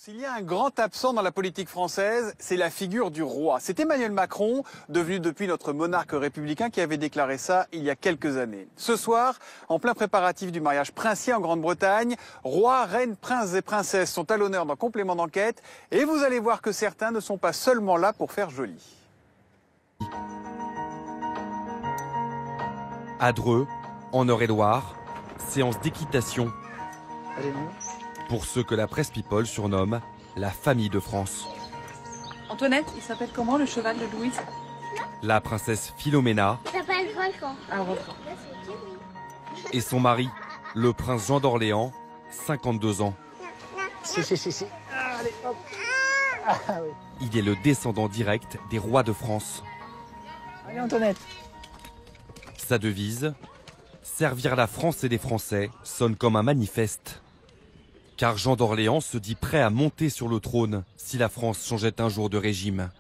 Il y a un grand absent dans la politique française, c'est la figure du roi. C'est Emmanuel Macron, devenu depuis notre monarque républicain, qui avait déclaré ça il y a quelques années. Ce soir, en plein préparatif du mariage princier en Grande-Bretagne, rois, reines, princes et princesses sont à l'honneur dans Complément d'enquête. Et vous allez voir que certains ne sont pas seulement là pour faire joli. À Dreux, en Eure-et-Loire, séance d'équitation. Pour ceux que la presse people surnomme la famille de France. Antoinette, il s'appelle comment le cheval de Louise? La princesse Philomena. Il s'appelle Volcan. Ah, Volcan. Et son mari, le prince Jean d'Orléans, 52 ans. Si. Allez, hop. Ah, oui. Il est le descendant direct des rois de France. Allez, Antoinette. Sa devise, servir la France et les Français, sonne comme un manifeste. Car Jean d'Orléans se dit prêt à monter sur le trône si la France changeait un jour de régime.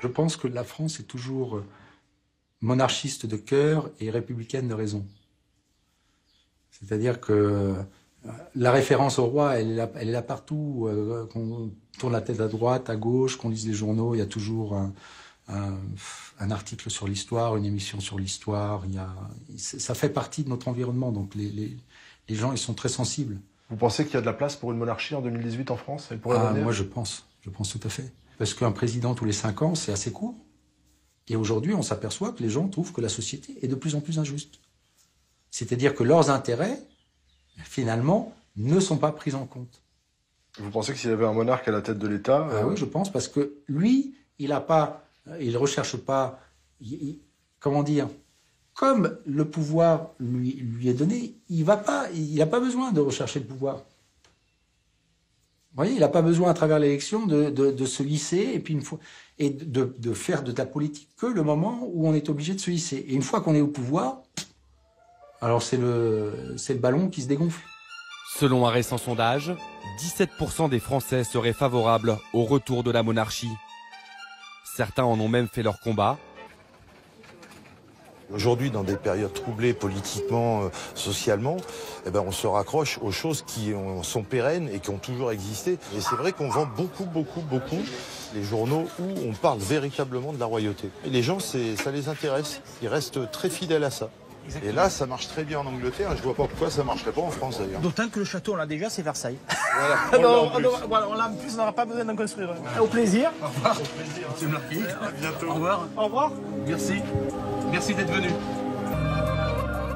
Je pense que la France est toujours monarchiste de cœur et républicaine de raison. C'est-à-dire que la référence au roi, elle est là partout. Qu'on tourne la tête à droite, à gauche, qu'on lise les journaux, il y a toujours un article sur l'histoire, une émission sur l'histoire. Ça fait partie de notre environnement, donc les gens, ils sont très sensibles. Vous pensez qu'il y a de la place pour une monarchie en 2018 en France? Elle pourrait revenir? Moi, je pense tout à fait. Parce qu'un président tous les 5 ans, c'est assez court. Et aujourd'hui, on s'aperçoit que les gens trouvent que la société est de plus en plus injuste. C'est-à-dire que leurs intérêts, finalement, ne sont pas pris en compte. Vous pensez que s'il y avait un monarque à la tête de l'État... Oui, je pense, parce que lui, il recherche pas, comment dire, comme le pouvoir lui est donné, il n'a pas besoin de rechercher le pouvoir. Vous voyez, il n'a pas besoin à travers l'élection de se hisser et de faire de la politique que le moment où on est obligé de se hisser. Et une fois qu'on est au pouvoir, alors c'est le ballon qui se dégonfle. Selon un récent sondage, 17% des Français seraient favorables au retour de la monarchie. Certains en ont même fait leur combat. Aujourd'hui, dans des périodes troublées politiquement, socialement, on se raccroche aux choses qui sont pérennes et qui ont toujours existé. Et c'est vrai qu'on vend beaucoup les journaux où on parle véritablement de la royauté. Et les gens, ça les intéresse. Ils restent très fidèles à ça. Et là, ça marche très bien en Angleterre. Je vois pas pourquoi ça marcherait pas en France d'ailleurs. D'autant que le château, on l'a déjà, c'est Versailles. Voilà, On l'a en plus, on n'aura pas besoin d'en construire. Au plaisir. Au revoir. Au plaisir, monsieur le marquis. À bientôt. Au revoir. Au revoir. Merci. Merci d'être venu.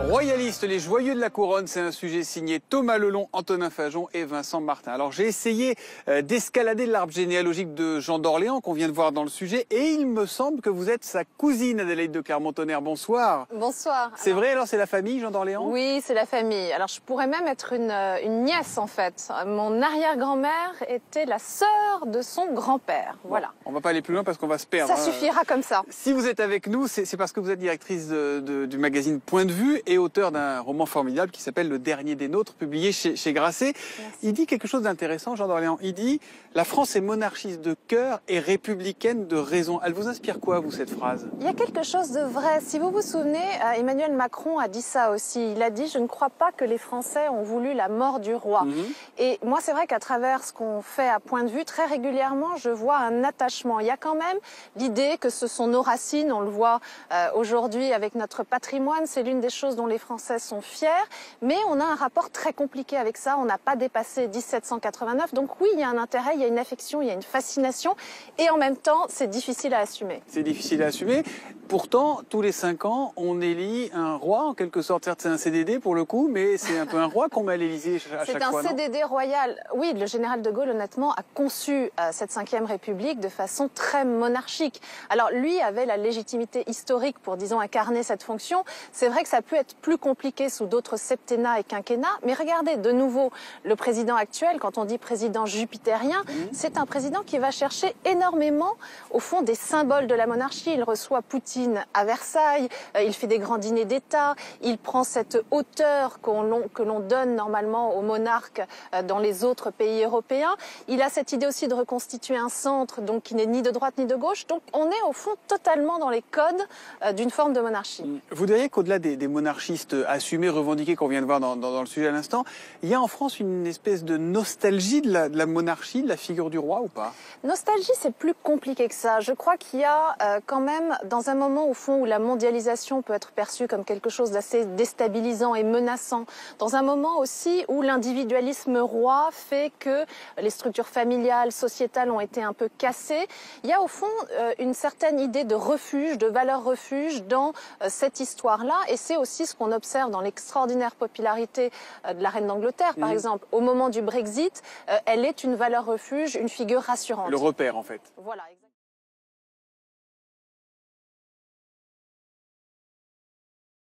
Royalistes, les joyeux de la couronne, c'est un sujet signé Thomas Lelong, Antonin Fajon et Vincent Martin. Alors j'ai essayé d'escalader l'arbre généalogique de Jean d'Orléans qu'on vient de voir dans le sujet et il me semble que vous êtes sa cousine Adélaïde de Clermont-Tonnerre. Bonsoir. Bonsoir. C'est vrai, alors c'est la famille Jean d'Orléans? Oui, c'est la famille. Alors je pourrais même être une nièce en fait. Mon arrière-grand-mère était la sœur de son grand-père. Voilà. Bon, on va pas aller plus loin parce qu'on va se perdre. Ça suffira comme ça. Si vous êtes avec nous, c'est parce que vous êtes directrice du magazine Point de Vue et auteur d'un roman formidable qui s'appelle Le Dernier des Nôtres, publié chez Grasset. Merci. Il dit quelque chose d'intéressant, Jean d'Orléans. Il dit « La France est monarchiste de cœur et républicaine de raison ». Elle vous inspire quoi, vous, cette phrase? Il y a quelque chose de vrai. Si vous vous souvenez, Emmanuel Macron a dit ça aussi. Il a dit « Je ne crois pas que les Français ont voulu la mort du roi ». Et moi, c'est vrai qu'à travers ce qu'on fait à Point de Vue, très régulièrement, je vois un attachement. Il y a quand même l'idée que ce sont nos racines. On le voit aujourd'hui avec notre patrimoine. C'est l'une des choses dont les Français sont fiers, mais on a un rapport très compliqué avec ça. On n'a pas dépassé 1789. Donc oui, il y a un intérêt, il y a une affection, il y a une fascination, et en même temps, c'est difficile à assumer. C'est difficile à assumer. Pourtant, tous les 5 ans, on élit un roi, en quelque sorte. Certes, c'est un CDD pour le coup, mais c'est un peu un roi qu'on met à l'Élysée à chaque fois. C'est un CDD royal. Oui, le général de Gaulle, honnêtement, a conçu cette 5e République de façon très monarchique. Alors, lui avait la légitimité historique pour, disons, incarner cette fonction. C'est vrai que ça peut être plus compliqué sous d'autres septennats et quinquennats. Mais regardez, de nouveau, le président actuel, quand on dit président jupitérien, c'est un président qui va chercher énormément, au fond, des symboles de la monarchie. Il reçoit Poutine à Versailles, il fait des grands dîners d'État. d'État. Il prend cette hauteur que l'on donne normalement aux monarques dans les autres pays européens. Il a cette idée aussi de reconstituer un centre donc qui n'est ni de droite ni de gauche. Donc on est au fond totalement dans les codes d'une forme de monarchie. Vous diriez qu'au-delà des monarchistes assumés, revendiqués qu'on vient de voir dans le sujet à l'instant, il y a en France une espèce de nostalgie de la monarchie, de la figure du roi ou pas? Nostalgie, c'est plus compliqué que ça. Je crois qu'il y a quand même, dans un moment au fond où la mondialisation peut être perçue comme quelque chose d'assez déstabilisant et menaçant, dans un moment aussi où l'individualisme roi fait que les structures familiales, sociétales ont été un peu cassées, il y a au fond une certaine idée de refuge, de valeur refuge dans cette histoire-là. Et c'est aussi ce qu'on observe dans l'extraordinaire popularité de la reine d'Angleterre, par exemple. Au moment du Brexit, elle est une valeur refuge, une figure rassurante. Le repère, en fait. Voilà.